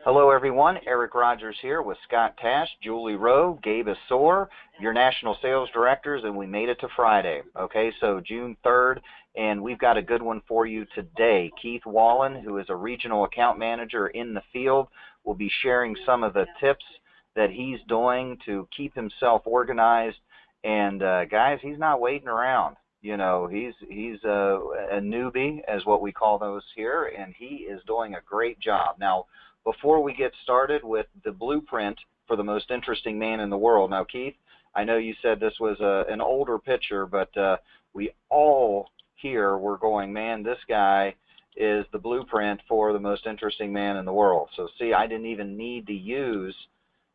Hello, everyone. Eric Rogers here with Scott Tash, Julie Rowe, Gabe Assor, your national sales directors, and we made it to Friday. Okay, so June 3rd, and we've got a good one for you today. Keith Wallin, who is a regional account manager in the field, will be sharing some of the tips that he's doing to keep himself organized. And guys, he's not waiting around. You know, he's a newbie, as what we call those here, and he is doing a great job. Now, before we get started with the blueprint for the most interesting man in the world. Now, Keith, I know you said this was an older picture, but we all here were going, man, this guy is the blueprint for the most interesting man in the world. So, see, I didn't even need to use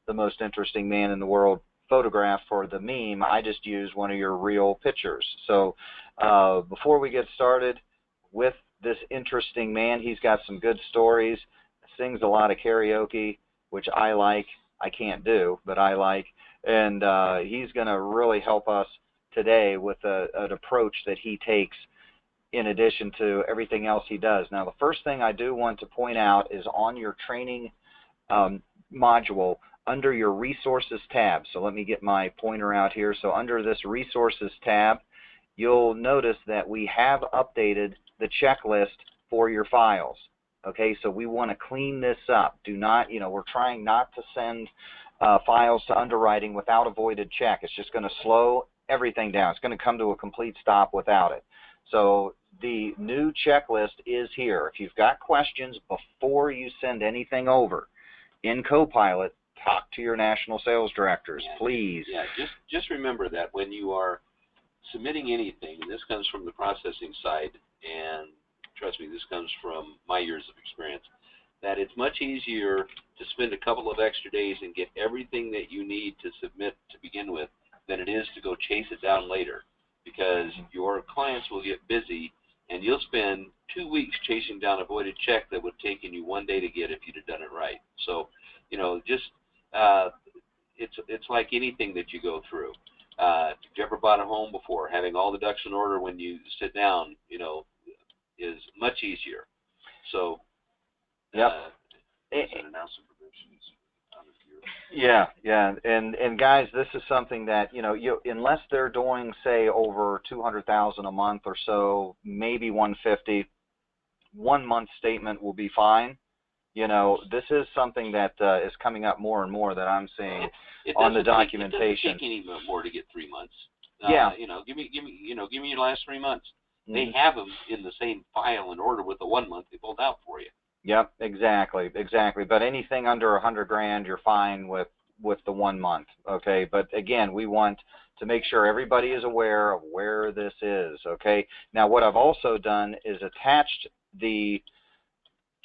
the most interesting man in the world photograph for the meme. I just used one of your real pictures. So before we get started with this interesting man, he's got some good stories, sings a lot of karaoke, which I like. I can't do, but I like. And he's going to really help us today with an approach that he takes in addition to everything else he does. Now, the first thing I do want to point out is on your training module, under your resources tab. So let me get my pointer out here. So under this resources tab, you'll notice that we have updated the checklist for your files. Okay, so we want to clean this up. Do not, we're trying not to send files to underwriting without a voided check. It's just going to slow everything down. It's going to come to a complete stop without it. So the new checklist is here. If you've got questions before you send anything over in Copilot, talk to your national sales directors, please. Yeah, just remember that when you are submitting anything, and this comes from the processing side, and trust me, this comes from my years of experience, that it's much easier to spend a couple of extra days and get everything that you need to submit to begin with than it is to go chase it down later, because your clients will get busy and you'll spend 2 weeks chasing down a voided check that would have taken you 1 day to get if you'd have done it right. So, it's like anything that you go through. If you ever bought a home before, having all the ducks in order when you sit down, is much easier. So, yep. Yeah, and guys, this is something that unless they're doing, say, over 200,000 a month or so, maybe 150, 1 month statement will be fine. This is something that is coming up more and more that I'm seeing on the documentation. It doesn't take any more to get 3 months. Yeah. Give me your last 3 months. Mm-hmm. They have them in the same file in order with the 1 month they pulled out for you. Yep, exactly. But anything under 100 grand, you're fine with the 1 month. Okay. But again, we want to make sure everybody is aware of where this is. Okay. Now, what I've also done is attached the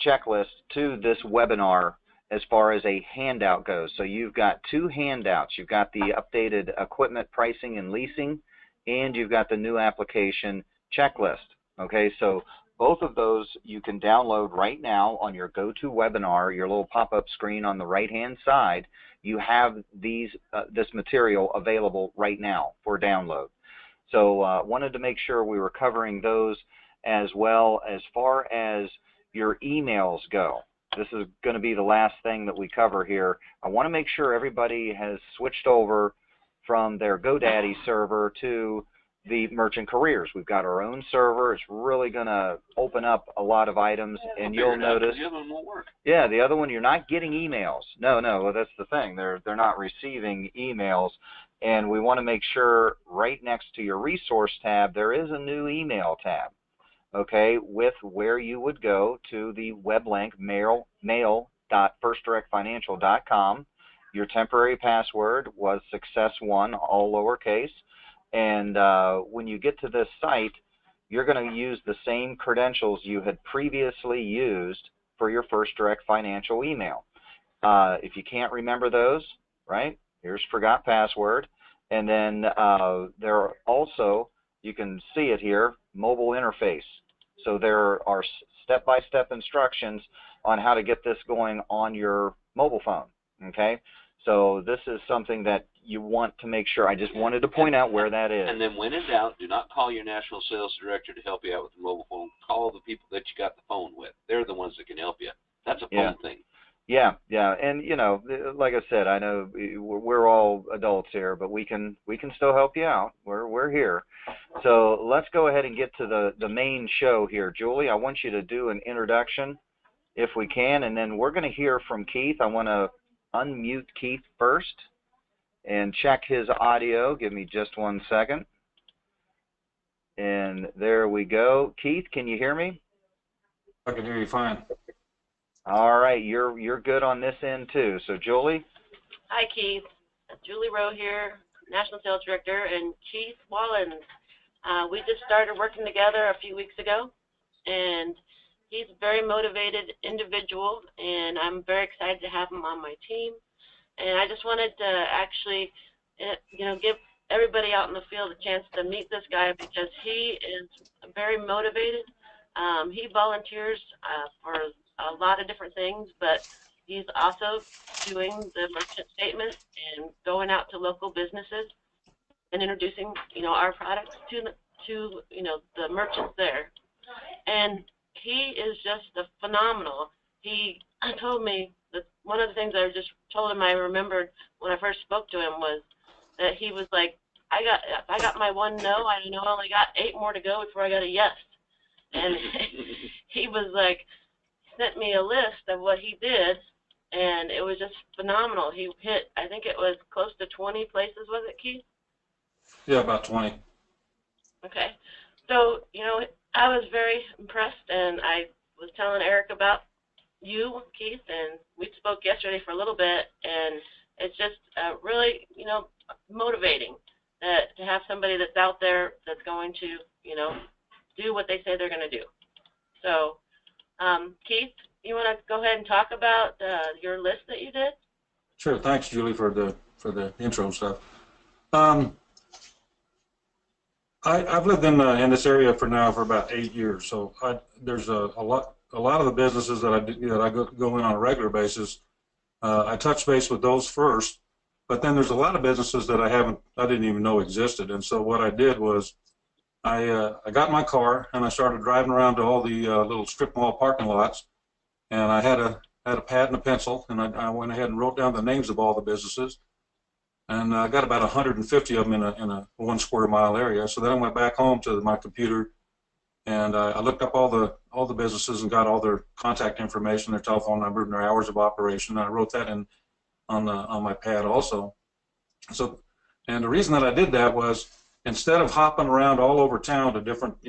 checklist to this webinar as far as a handout goes. So you've got 2 handouts. You've got the updated equipment pricing and leasing, and you've got the new application checklist. Okay, so both of those you can download right now on your GoToWebinar, your little pop-up screen on the right-hand side. You have this material available right now for download. So wanted to make sure we were covering those as well. As far as your emails go, this is going to be the last thing that we cover here. I want to make sure everybody has switched over from their GoDaddy server to the Merchant Careers. We've got our own server. It's really going to open up a lot of items, and you'll notice. The other one won't work. Yeah, the other one, you're not getting emails. No, well, that's the thing. They're not receiving emails, and we want to make sure right next to your resource tab there is a new email tab. Okay, with where you would go to the web link mail.firstdirectfinancial.com. Your temporary password was success1, all lowercase. And when you get to this site, you're going to use the same credentials you had previously used for your First Direct Financial email. If you can't remember those, right, here's forgot password. And then there are also, you can see it here, mobile interface. So there are step-by-step instructions on how to get this going on your mobile phone, okay? So this is something that you want to make sure. I just wanted to point out where that is. And then when in doubt, do not call your national sales director to help you out with the mobile phone. Call the people that you got the phone with. They're the ones that can help you. That's a phone thing. Yeah, and like I said, I know we're all adults here, but we can still help you out. We're here. So let's go ahead and get to the main show here, Julie. I want you to do an introduction if we can, and then we're going to hear from Keith. I want to unmute Keith first and check his audio. Give me just 1 second. And there we go. Keith, can you hear me? I can hear you fine. All right, you're good on this end too. So Julie? Hi, Keith. Julie Rowe here, National Sales Director, and Keith Wallin. We just started working together a few weeks ago, and he's a very motivated individual, and I'm very excited to have him on my team. And I just wanted to actually, give everybody out in the field a chance to meet this guy because he is very motivated. He volunteers for a lot of different things, but he's also doing the merchant statement and going out to local businesses and introducing, our products to the merchants there. And he is just phenomenal. He told me that one of the things I just told him I remembered when I first spoke to him was that he was like, I got my one no, I only got 8 more to go before I got a yes. And he was like, sent me a list of what he did, and it was just phenomenal. He hit, I think it was close to 20 places, was it, Keith? Yeah, about 20. Okay. So, I was very impressed, and I was telling Eric about you, Keith, and we spoke yesterday for a little bit, and it's just really, motivating that to have somebody that's out there that's going to, do what they say they're going to do. So, Keith, you want to go ahead and talk about your list that you did? Sure. Thanks, Julie, for the intro and stuff. I've lived in this area for about 8 years, so there's a lot of the businesses that I go in on a regular basis. I touch base with those first, but then there's a lot of businesses that I didn't even know existed. And so what I did was I got in my car and I started driving around to all the little strip mall parking lots, and I had a pad and a pencil, and I went ahead and wrote down the names of all the businesses, and I got about 150 of them in a 1 square mile area. So then I went back home to my computer, and I looked up all the businesses and got all their contact information, their telephone number, and their hours of operation. And I wrote that in on my pad also. So, and the reason that I did that was, instead of hopping around all over town to different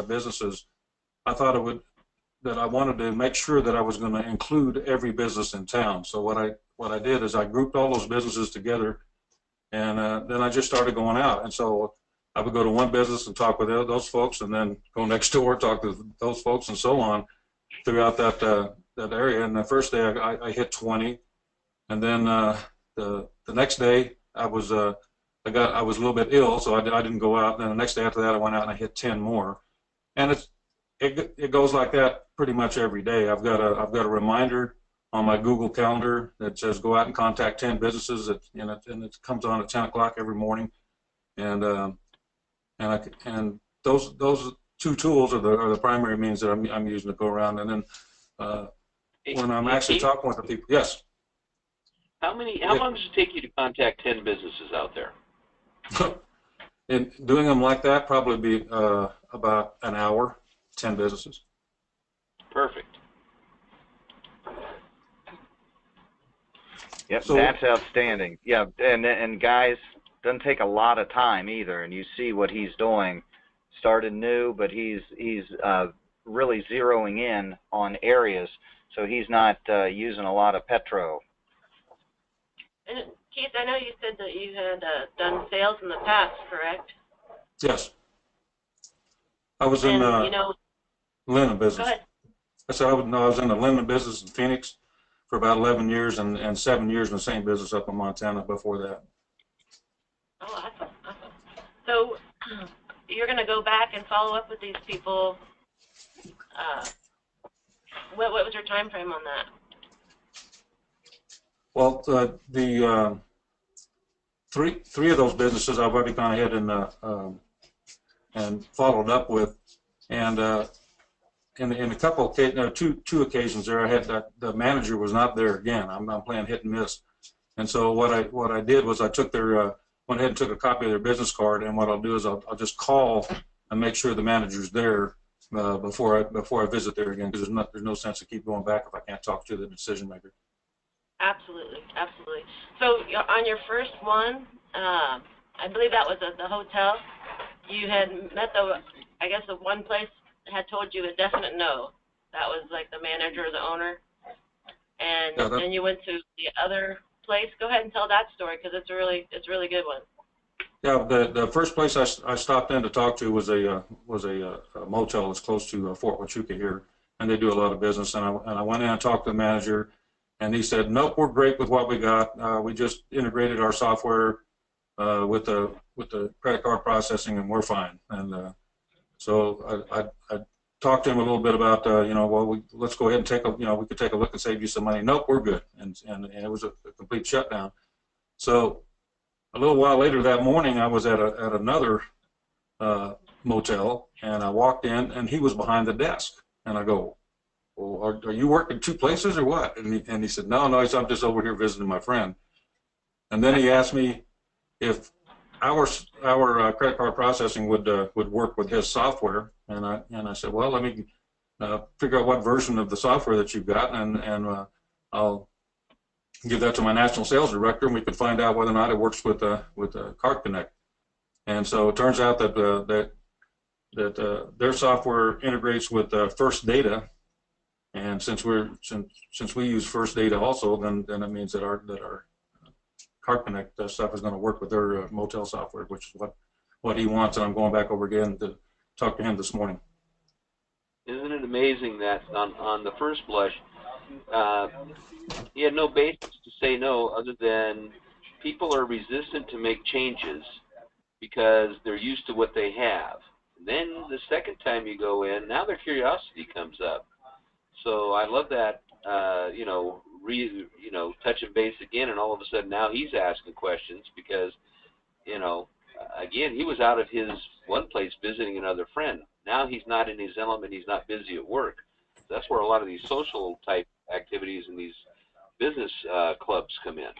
businesses, I thought I wanted to make sure that I was going to include every business in town. So what I did is I grouped all those businesses together, and then I just started going out. And so I would go to one business and talk with those folks, and then go next door, talk to those folks, and so on throughout that area. And the first day I hit 20, and then the next day I was a little bit ill, so I didn't go out. And then the next day after that, I went out and I hit 10 more, and it goes like that pretty much every day. I've got a reminder on my Google Calendar that says go out and contact 10 businesses, and it comes on at 10 o'clock every morning, and those 2 tools are the primary means that I'm using to go around. And then when I'm actually talking with the people, yes. How long does it take you to contact 10 businesses out there? In doing them like that, probably be about an hour, 10 businesses. Perfect. Yep, So, that's outstanding. Yeah, and guys, doesn't take a lot of time either. And you see what he's doing. Started new, but he's really zeroing in on areas, so he's not using a lot of petro. And Keith, I know you said that you had done sales in the past, correct? yes. I was in linen business. Go ahead. I said I was in the linen business in Phoenix for about 11 years, and 7 years in the same business up in Montana before that. Oh, awesome. So you're going to go back and follow up with these people. What was your time frame on that? Well, the three of those businesses I've already gone ahead and followed up with, and in a couple of two occasions there, I had the manager was not there again. I'm playing hit and miss, and so what I did was I took their went ahead and took a copy of their business card, and what I'll do is I'll just call and make sure the manager's there before I visit there again, because there's no sense to keep going back if I can't talk to the decision maker. Absolutely, absolutely. So on your first one, I believe that was at the hotel. You had met I guess the one place had told you a definite no. That was like the manager or the owner. And then you went to the other place. Go ahead and tell that story, because it's a really good one. Yeah, the first place I stopped in to talk to was a motel that's close to Fort Huachuca here, and they do a lot of business. And I went in and talked to the manager, and he said, "Nope, we're great with what we got. We just integrated our software with the credit card processing, and we're fine." And so I talked to him a little bit about let's go ahead and we could take a look and save you some money. Nope, we're good. And it was a complete shutdown. So a little while later that morning, I was at another motel, and I walked in, and he was behind the desk. And I go, "Well, are you working two places or what?" And he said, "No, I'm just over here visiting my friend." And then he asked me if our credit card processing would work with his software, and I said, "Well, let me figure out what version of the software that you've got, and I'll give that to my national sales director, and we can find out whether or not it works with Card Connect." And so it turns out that their software integrates with First Data, and since we use First Data also, then it means that our Card Connect stuff is going to work with their motel software, which is what he wants. And I'm going back over again to talk to him this morning. Isn't it amazing that on the first blush, he had no basis to say no, other than people are resistant to make changes because they're used to what they have. And then the second time you go in, now their curiosity comes up. So I love that, touching base again, and all of a sudden now he's asking questions because, again, he was out of his one place visiting another friend. Now he's not in his element, he's not busy at work. That's where a lot of these social type activities and these business clubs come in.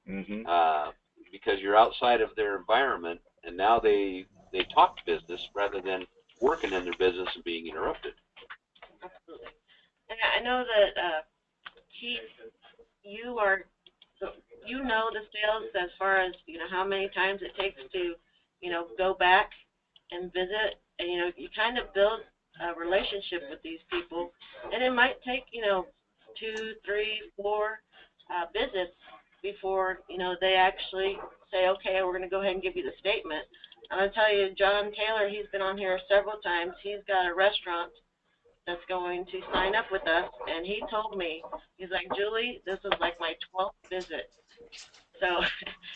Mm-hmm. Because you're outside of their environment, and now they talk business rather than working in their business and being interrupted. Absolutely. And I know that Keith, you know the sales as far as how many times it takes to go back and visit, and you kind of build a relationship with these people, and it might take 2, 3, 4 visits before they actually say, "Okay, we're going to go ahead and give you the statement." I'm going to tell you, John Taylor, he's been on here several times. He's got a restaurant that's going to sign up with us, and he told me, he's like, "Julie, this is like my 12th visit." So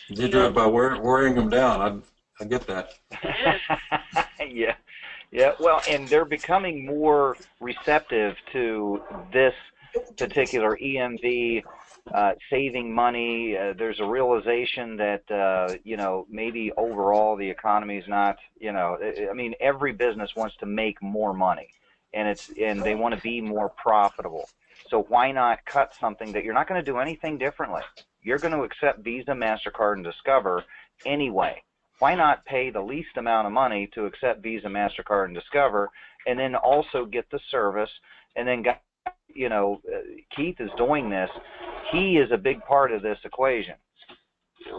you do it by wearing them down. I get that. Yeah. Well, and they're becoming more receptive to this particular EMV, saving money. There's a realization that maybe overall the economy is not. I mean, every business wants to make more money, and they want to be more profitable. So why not cut something that you're not going to do anything differently? You're going to accept Visa, MasterCard, and Discover anyway. Why not pay the least amount of money to accept Visa, MasterCard, and Discover, and then also get the service? And then, Keith is doing this. He is a big part of this equation.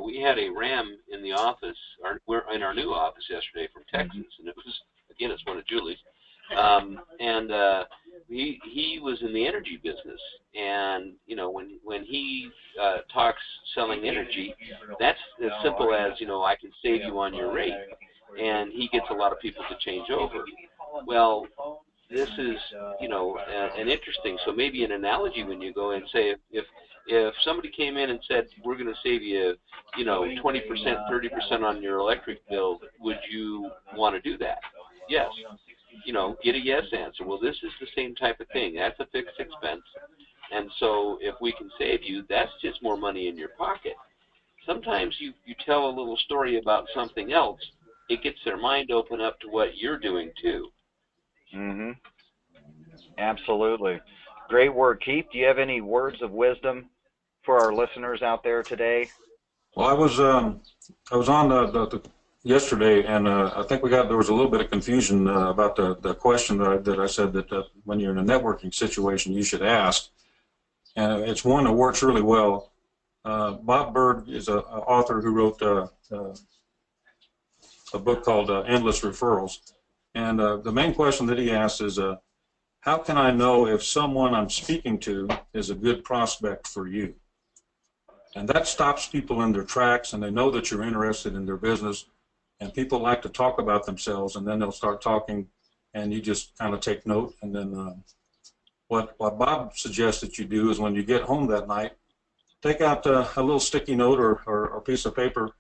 We had a RAM in the office, we're in our new office yesterday from Texas, and it was, again, it's one of Julie's. He was in the energy business, and when he talks selling energy, that's as simple as I can save you on your rate, and he gets a lot of people to change over. Well, this is an interesting. So maybe an analogy when you go and say if somebody came in and said we're going to save you 20%, 30% on your electric bill, would you want to do that? Yes. Get a yes answer. Well, this is the same type of thing. That's a fixed expense. And so if we can save you, that's just more money in your pocket. Sometimes you tell a little story about something else, it gets their mind open up to what you're doing too. Mm-hmm. Absolutely. Great work, Keith. Do you have any words of wisdom for our listeners out there today? Well, I was on the yesterday, and I think there was a little bit of confusion about the question that I said that when you're in a networking situation you should ask, and it's one that works really well. Bob Berg is an author who wrote a book called Endless Referrals, and the main question that he asks is, how can I know if someone I'm speaking to is a good prospect for you? And that stops people in their tracks, and they know that you're interested in their business. And people like to talk about themselves, and then they'll start talking, and you just kind of take note. And then what Bob suggests that you do is when you get home that night, take out a little sticky note or a piece of paper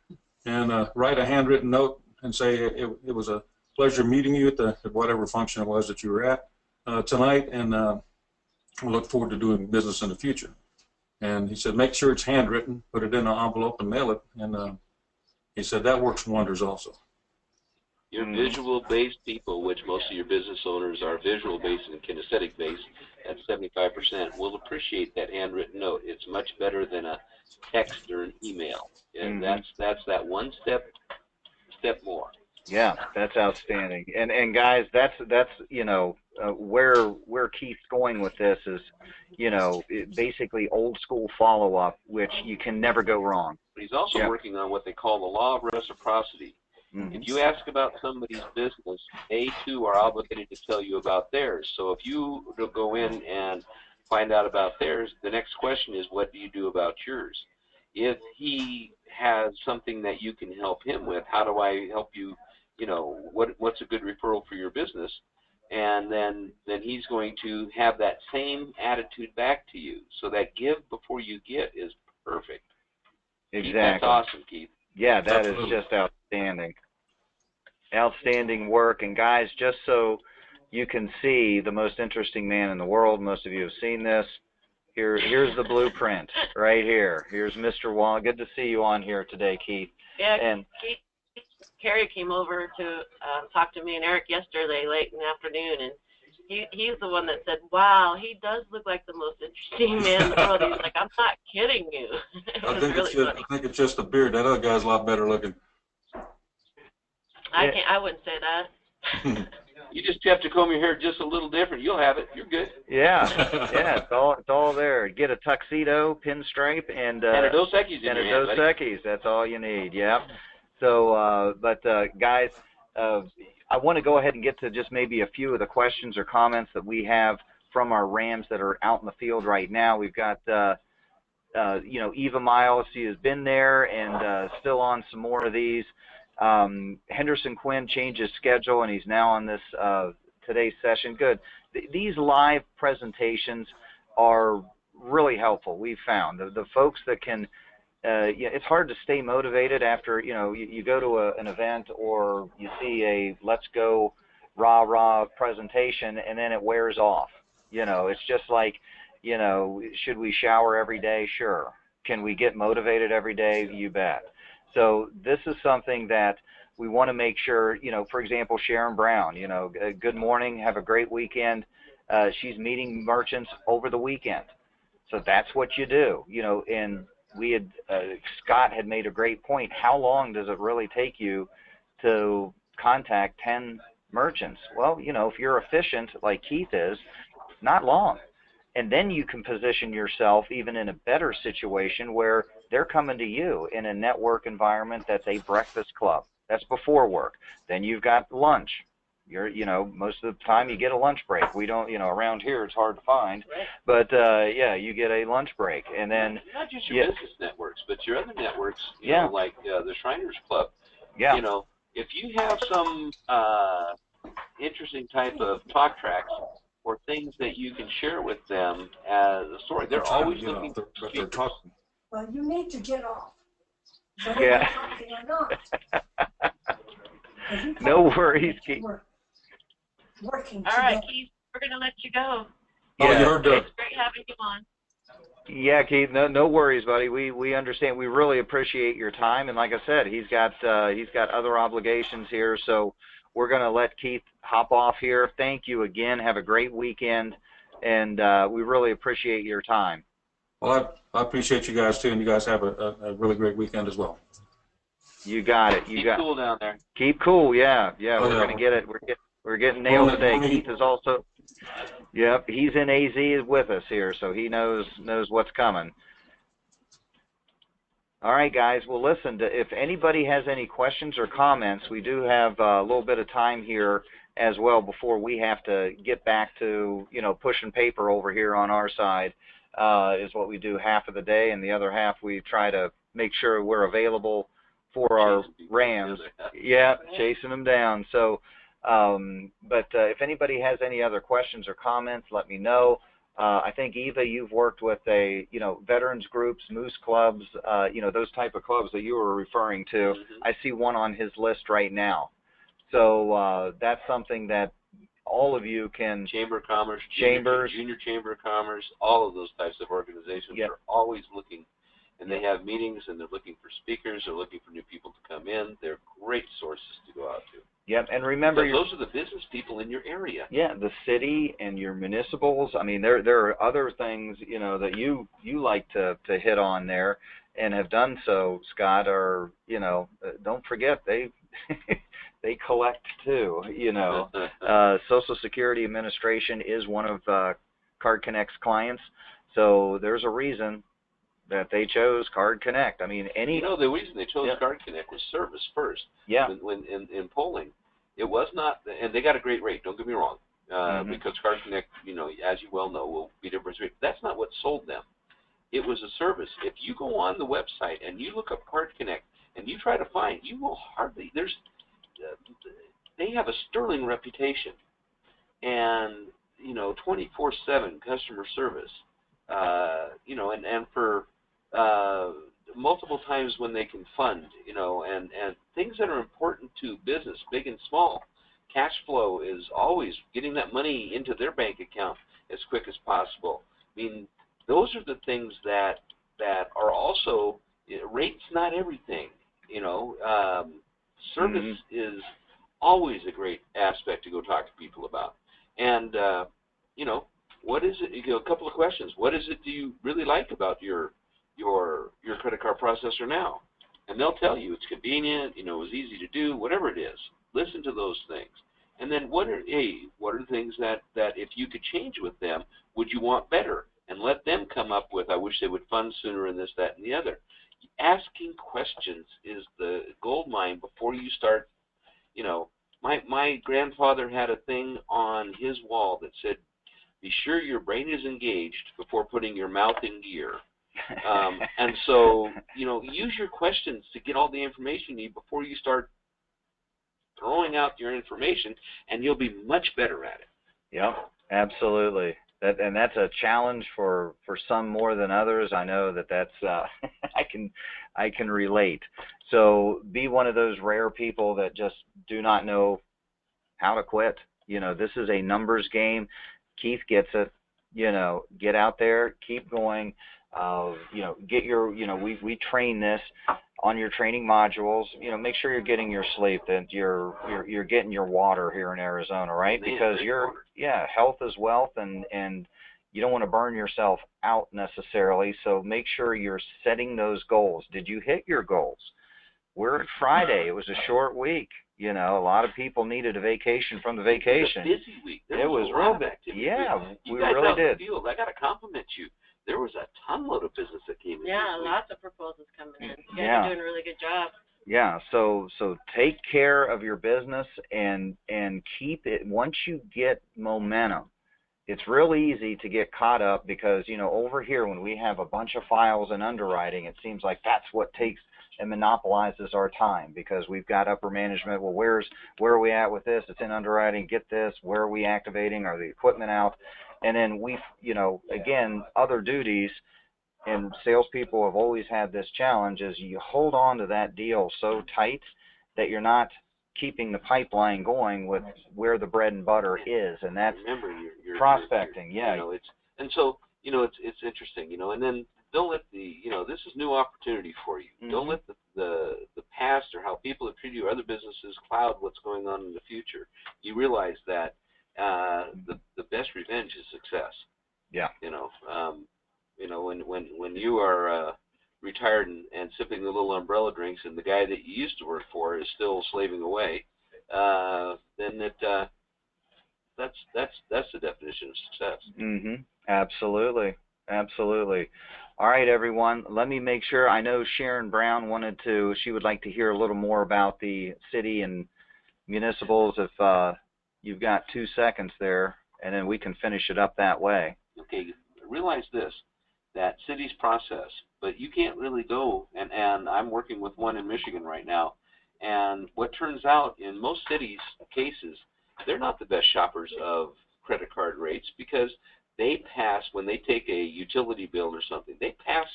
and write a handwritten note and say, it was a pleasure meeting you at whatever function it was that you were at tonight, and I look forward to doing business in the future. And he said, make sure it's handwritten, put it in an envelope and mail it. And he said that works wonders also. Your visual-based people, which most of your business owners are visual-based and kinesthetic-based, at 75%, will appreciate that handwritten note. It's much better than a text or an email. And that's that one step more. Yeah, that's outstanding. And guys, that's where Keith's going with this is, basically old school follow up, which you can never go wrong. But he's also working on what they call the law of reciprocity. If you ask about somebody's business, they too are obligated to tell you about theirs. So if you go in and find out about theirs, the next question is, what do you do about yours? If he has something that you can help him with, how do I help you? What's a good referral for your business? And then he's going to have that same attitude back to you. So that give before you get is perfect. Exactly. Keith, that's awesome, Keith. Yeah, that is just outstanding. Outstanding work. And guys, just so you can see the most interesting man in the world, most of you have seen this. Here's the blueprint right here. Here's Mr. Wallin. Good to see you on here today, Keith. Yeah, and Keith, Carrie came over to talk to me and Eric yesterday late in the afternoon, and he's the one that said, wow, he does look like the most interesting man in the world. He's like, I'm not kidding you. I think it's just the beard. That other guy's a lot better looking. I wouldn't say that. You just have to comb your hair just a little different. You'll have it. You're good. Yeah, it's all there. Get a tuxedo, pinstripe, and a Dos Equis in your hand, Dos Equis. That's all you need. Yeah. So, guys, I want to go ahead and get to just maybe a few of the questions or comments that we have from our Rams that are out in the field right now. We've got, Eva Miles. She has been there and still on some more of these. Henderson Quinn changed his schedule, and he's now on this today's session. Good. These live presentations are really helpful, we've found. The folks that can it's hard to stay motivated after, you go to an event or you see a let's go rah-rah presentation and then it wears off. It's just like, should we shower every day? Sure. Can we get motivated every day? You bet. So this is something that we want to make sure, for example, Sharon Brown, good morning, have a great weekend. She's meeting merchants over the weekend. So that's what you do, and Scott had made a great point. How long does it really take you to contact 10 merchants? Well, if you're efficient like Keith is, not long. And then you can position yourself even in a better situation where they're coming to you in a network environment that's a breakfast club. That's before work. Then you've got lunch. Most of the time you get a lunch break. We don't, around here it's hard to find. Right. But, you get a lunch break. And then not just your business networks, but your other networks, like the Shriners Club. Yeah. If you have some interesting type of talk tracks or things that you can share with them as a story, they're always looking for speakers. Well, you need to get off. Yeah. No worries, Keith. Working all right, Keith, we're going to let you go. Yeah. You heard it's great having you on. Yeah, Keith, no worries, buddy. We understand. We really appreciate your time, and like I said, he's got other obligations here, so we're going to let Keith hop off here. Thank you again. Have a great weekend. and we really appreciate your time. Well, I appreciate you guys too, and you guys have a really great weekend as well. You got it. Keep cool down there. Keep cool. Yeah. Oh, We're yeah. gonna get it. We're getting nailed today. Keith is also. Yep, he's in AZ with us here, so he knows what's coming. All right, guys. Well, listen, if anybody has any questions or comments, we do have a little bit of time here as well before we have to get back to, pushing paper over here on our side, is what we do half of the day, and the other half we try to make sure we're available for our Rams. Yeah, chasing them down. So, but if anybody has any other questions or comments, let me know. I think, Eva, you've worked with veterans groups, moose clubs, those type of clubs that you were referring to. Mm-hmm. I see one on his list right now. So that's something that all of you can. Chamber of Commerce, Chambers, Junior Chamber of Commerce, all of those types of organizations are always looking, and they have meetings, and they're looking for speakers, they're looking for new people to come in. They're great sources to go out to. Yep, and remember, those are the business people in your area. Yeah, the city and your municipals. I mean, there are other things that you like to hit on there, and have done so, Scott. Or don't forget they they collect too. Social Security Administration is one of Card Connect's clients, so there's a reason that they chose Card Connect. I mean, the reason they chose Card Connect was service first. Yeah. When in polling, it was not, and they got a great rate. Don't get me wrong, because Card Connect, as you well know, will beat everybody's rate. That's not what sold them. It was a service. If you go on the website and you look up Card Connect and you try to find, you will hardly. They have a sterling reputation, and 24/7 customer service. And for multiple times when they can fund, and things that are important to business, big and small. Cash flow is always getting that money into their bank account as quick as possible. I mean, those are the things that are also, rate's not everything, Service is always a great aspect to go talk to people about. And, what is it? A couple of questions. What is it do you really like about your credit card processor now? And they'll tell you it's convenient, it's easy to do, whatever it is. Listen to those things. And then what are the things that if you could change with them, would you want better? And let them come up with, I wish they would fund sooner in this, that, and the other. Asking questions is the gold mine before you start. My grandfather had a thing on his wall that said, be sure your brain is engaged before putting your mouth in gear. And so, use your questions to get all the information you need before you start throwing out your information, and you'll be much better at it. Yep, absolutely. That's a challenge for some more than others. I know that's I can relate. So be one of those rare people that just do not know how to quit. This is a numbers game. Keith gets it. Get out there, keep going. Get your, we train this on your training modules. Make sure you're getting your sleep, that you're getting your water here in Arizona, right? Because health is wealth, and you don't want to burn yourself out necessarily. So make sure you're setting those goals. Did you hit your goals? We're at Friday. It was a short week. A lot of people needed a vacation from the vacation. It was a busy week. It was a lot of activity. Yeah, you we guys really out in did. the field, I got to compliment you. There was a ton load of business that came in. Yeah, this week. lots of proposals coming in. You guys are doing a really good job. Yeah, so take care of your business and keep it. Once you get momentum, it's real easy to get caught up because, over here when we have a bunch of files and underwriting, it seems like that's what takes and monopolizes our time because we've got upper management. Well, where are we at with this? It's in underwriting. Get this. Where are we activating? Are the equipment out? And then again, other duties. And salespeople have always had this challenge: is you hold on to that deal so tight that you're not keeping the pipeline going with where the bread and butter is, and that's prospecting. It's interesting, and then don't let this is new opportunity for you. Mm-hmm. Don't let the past or how people have treated you or other businesses cloud what's going on in the future. You realize that the best revenge is success. Yeah. When you are retired and sipping the little umbrella drinks, and the guy that you used to work for is still slaving away, then that's the definition of success. Mm-hmm. Absolutely. Absolutely. All right, everyone. Let me make sure. I know Sharon Brown she would like to hear a little more about the city and municipals. If you've got 2 seconds there, and then we can finish it up that way. Okay, realize this, that cities process, but you can't really go, and I'm working with one in Michigan right now, and what turns out in most cities' cases, they're not the best shoppers of credit card rates, because they pass, when they take a utility bill or something, they pass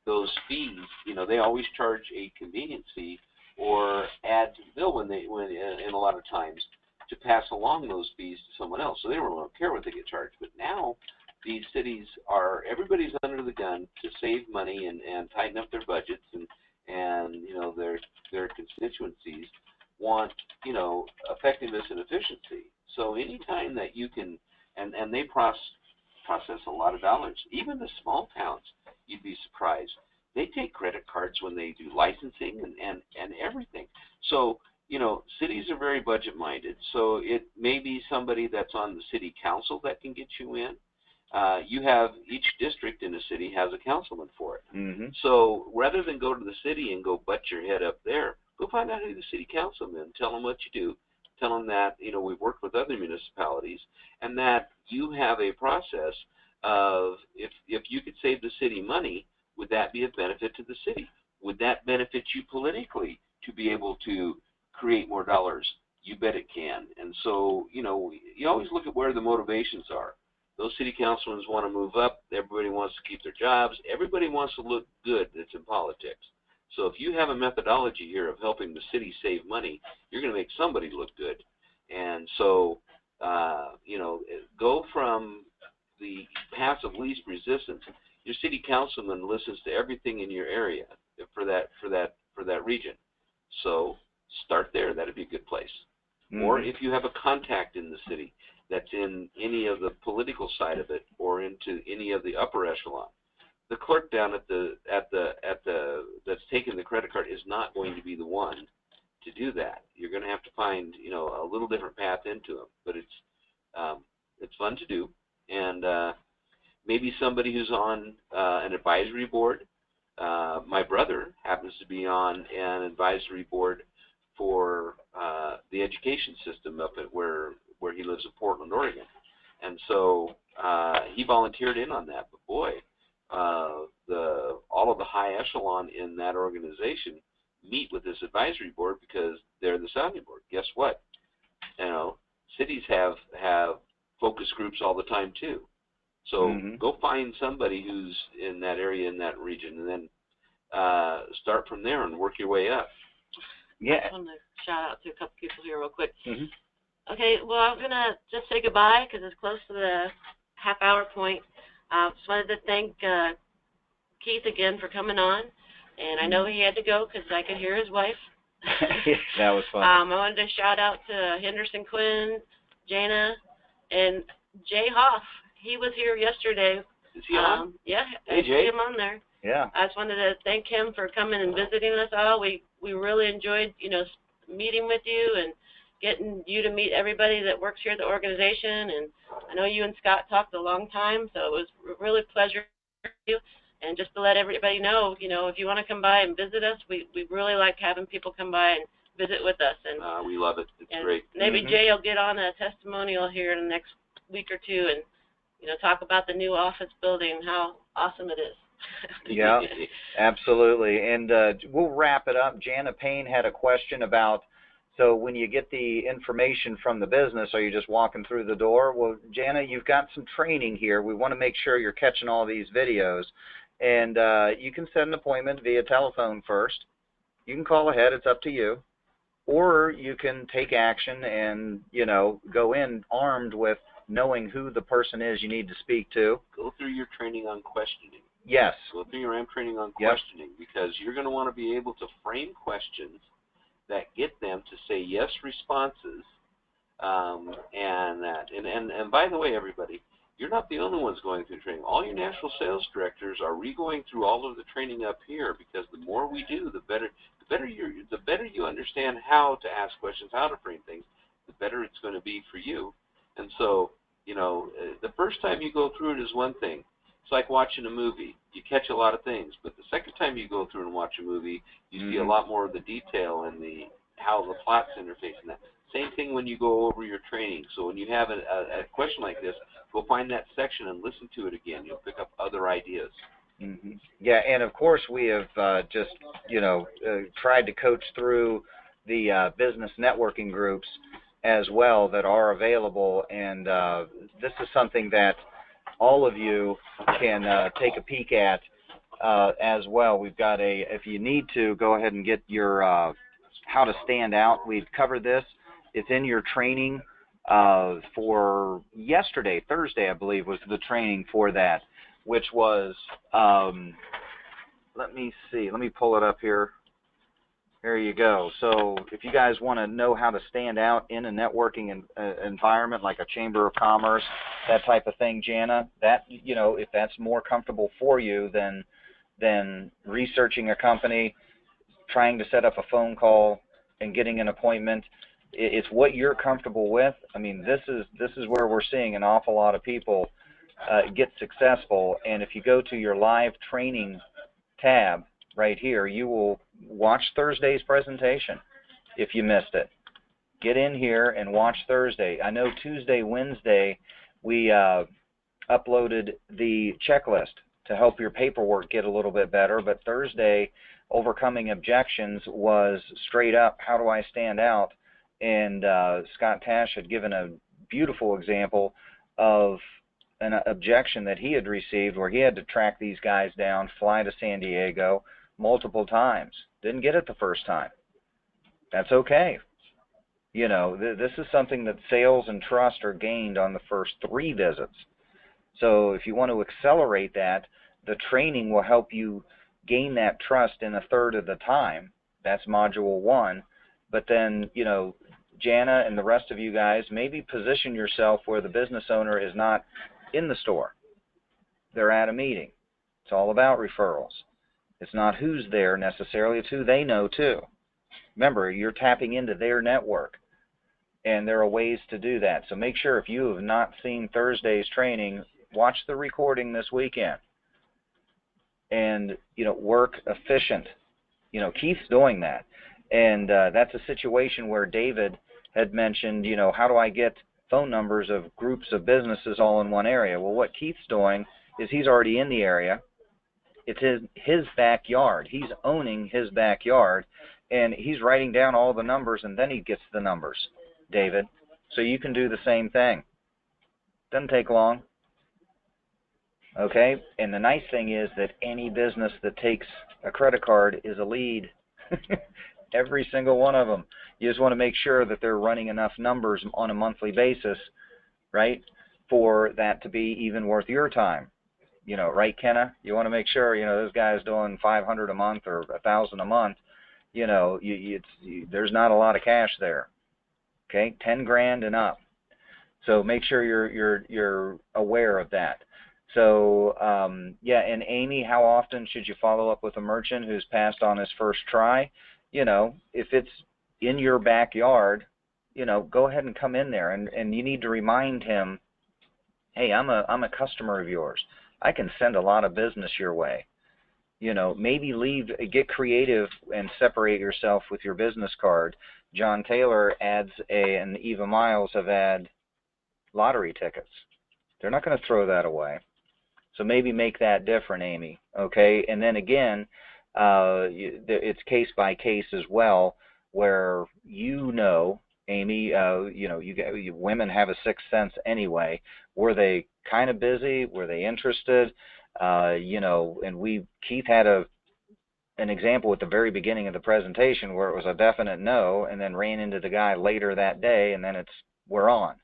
those fees. They always charge a convenience fee or add to the bill when in a lot of times, to pass along those fees to someone else. So they don't care what they get charged. But now these cities everybody's under the gun to save money and tighten up their budgets, and their constituencies want effectiveness and efficiency. So anytime that you can, and they process a lot of dollars. Even the small towns, you'd be surprised. They take credit cards when they do licensing and everything. So, cities are very budget minded. So it may be somebody that's on the city council that can get you in. Each district in the city has a councilman for it. Mm-hmm. So rather than go to the city and go butt your head up there, go find out who the city councilman, tell them what you do. Tell them that, we've worked with other municipalities, and that you have a process of, if you could save the city money, would that be of benefit to the city? Would that benefit you politically to be able to create more dollars? You bet it can. And so, you always look at where the motivations are. Those city councilmen want to move up. Everybody wants to keep their jobs. Everybody wants to look good that's in politics. So if you have a methodology here of helping the city save money, you're going to make somebody look good. And so, go from the path of least resistance. Your city councilman listens to everything in your area for that region. So start there. That'd be a good place. Mm-hmm. Or if you have a contact in the city that's in any of the political side of it, or into any of the upper echelon, the clerk down at the that's taking the credit card is not going to be the one to do that. You're going to have to find a little different path into them, but it's fun to do. And maybe somebody who's on an advisory board. My brother happens to be on an advisory board for the education system up at where he lives in Portland, Oregon, and so he volunteered in on that. But boy, all of the high echelon in that organization meet with this advisory board because they're the sounding board. Guess what? Cities have focus groups all the time too. So mm-hmm. Go find somebody who's in that area, in that region, and then start from there and work your way up. Yeah. I just want to shout out to a couple people here real quick. Mm-hmm. Okay, well, I'm going to just say goodbye because it's close to the half-hour point. Just wanted to thank Keith again for coming on, and I know he had to go because I could hear his wife. That was fun. I wanted to shout out to Henderson Quinn, Jana, and Jay Hoff. He was here yesterday. Is he on? Yeah, hey, I see him on there. Yeah. I just wanted to thank him for coming and visiting us all. We really enjoyed, meeting with you and getting you to meet everybody that works here at the organization. And I know you and Scott talked a long time, so it was really a pleasure to you. And just to let everybody know, if you want to come by and visit us, we really like having people come by and visit with us. And we love it. It's great. Maybe mm-hmm. Jay will get on a testimonial here in the next week or two and, talk about the new office building and how awesome it is. Yeah, absolutely. And we'll wrap it up. Jana Payne had a question about, so when you get the information from the business, are you just walking through the door? Well, Jana, you've got some training here. We want to make sure you're catching all these videos. And you can set an appointment via telephone first. You can call ahead. It's up to you. Or you can take action and, go in armed with knowing who the person is you need to speak to. Go through your training on questioning. Yes. Go through your AM training on questioning, because you're going to want to be able to frame questions that get them to say yes responses, and by the way, everybody, you're not the only ones going through training. All your national sales directors are re-going through all of the training up here, because the more we do, the better you understand how to ask questions, how to frame things, the better it's going to be for you. And so, the first time you go through it is one thing. It's like watching a movie. You catch a lot of things, but the second time you go through and watch a movie, you see a lot more of the detail and how the plots interface and that. Same thing when you go over your training. So when you have a question like this, go find that section and listen to it again. You'll pick up other ideas. Mm-hmm. Yeah, and of course we have tried to coach through the business networking groups as well that are available, and this is something that all of you can take a peek at as well. We've got if you need to, go ahead and get your how to stand out. We've covered this. It's in your training for yesterday, Thursday, I believe, was the training for that, which was, let me see, let me pull it up here. There you go. So if you guys want to know how to stand out in a networking environment like a Chamber of Commerce, that type of thing, Jana, that, if that's more comfortable for you than researching a company, trying to set up a phone call and getting an appointment, it's what you're comfortable with. I mean, this is where we're seeing an awful lot of people get successful. And if you go to your live training tab right here, you will watch Thursday's presentation if you missed it. Get in here and watch Thursday. I know Tuesday, Wednesday, we uploaded the checklist to help your paperwork get a little bit better, but Thursday, overcoming objections, was straight up, how do I stand out? And Scott Tash had given a beautiful example of an objection that he had received where he had to track these guys down, fly to San Diego multiple times. Didn't get it the first time. That's okay. This is something that sales and trust are gained on the first 3 visits. So if you want to accelerate that, the training will help you gain that trust in 1/3 of the time. That's module 1. But then, Jana and the rest of you guys, maybe position yourself where the business owner is not in the store. They're at a meeting. It's all about referrals. It's not who's there necessarily, it's who they know too. Remember, you're tapping into their network, and there are ways to do that. So make sure, if you have not seen Thursday's training, watch the recording this weekend. And, work efficient. Keith's doing that. And that's a situation where David had mentioned, how do I get phone numbers of groups of businesses all in one area? Well, what Keith's doing is he's already in the area. It's his backyard. He's owning his backyard, and he's writing down all the numbers, and then he gets the numbers, David. So you can do the same thing. Doesn't take long. Okay? And the nice thing is that any business that takes a credit card is a lead. Every single one of them. You just want to make sure that they're running enough numbers on a monthly basis, right, for that to be even worth your time. Right, Kenna? You want to make sure, this guy's doing $500 a month or $1,000 a month. There's not a lot of cash there. Okay, 10 grand and up. So make sure you're aware of that. So yeah, and Amy, how often should you follow up with a merchant who's passed on his first try? If it's in your backyard, go ahead and come in there, and you need to remind him, hey, I'm a customer of yours. I can send a lot of business your way. Maybe get creative and separate yourself with your business card. John Taylor and Eva Miles have had lottery tickets. They're not going to throw that away. So maybe make that different, Amy. Okay, and then again, it's case by case as well, where Amy, women have a sixth sense anyway. Were they kind of busy? Were they interested? And Keith had an example at the very beginning of the presentation where it was a definite no, and then ran into the guy later that day, and then we're on.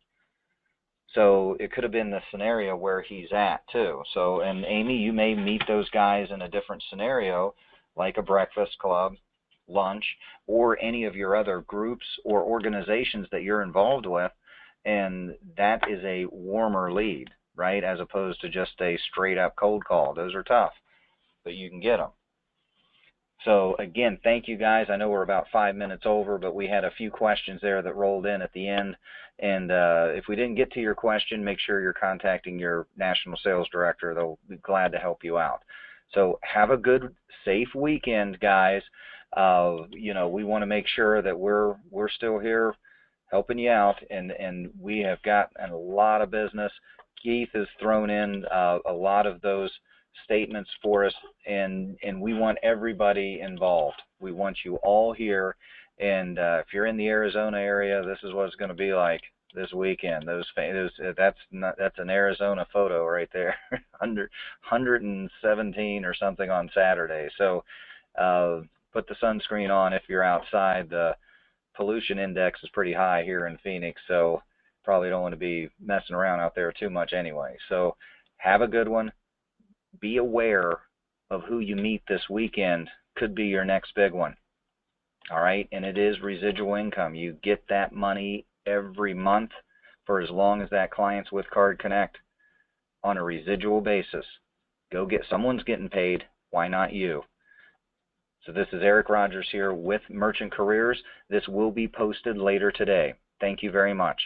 So it could have been the scenario where he's at too. So, and Amy, you may meet those guys in a different scenario, like a breakfast club, lunch, or any of your other groups or organizations that you're involved with, and that is a warmer lead. right? As opposed to just a straight up cold call. Those are tough, but you can get them. So again, thank you guys. I know we're about 5 minutes over, but we had a few questions there that rolled in at the end. And if we didn't get to your question, make sure you're contacting your national sales director. They'll be glad to help you out. So have a good, safe weekend, guys. You know, we want to make sure that we're still here helping you out, and we have got a lot of business. Keith has thrown in a lot of those statements for us, and we want everybody involved. We want you all here, and if you're in the Arizona area, this is what it's going to be like this weekend. That's an Arizona photo right there. 117 or something on Saturday. So put the sunscreen on if you're outside. The pollution index is pretty high here in Phoenix, so probably don't want to be messing around out there too much anyway. So have a good one. Be aware of who you meet this weekend. Could be your next big one. All right, and it is residual income. You get that money every month for as long as that client's with Card Connect on a residual basis. Go get, someone's getting paid. Why not you? So this is Eric Rogers here with Merchant Careers. This will be posted later today. Thank you very much.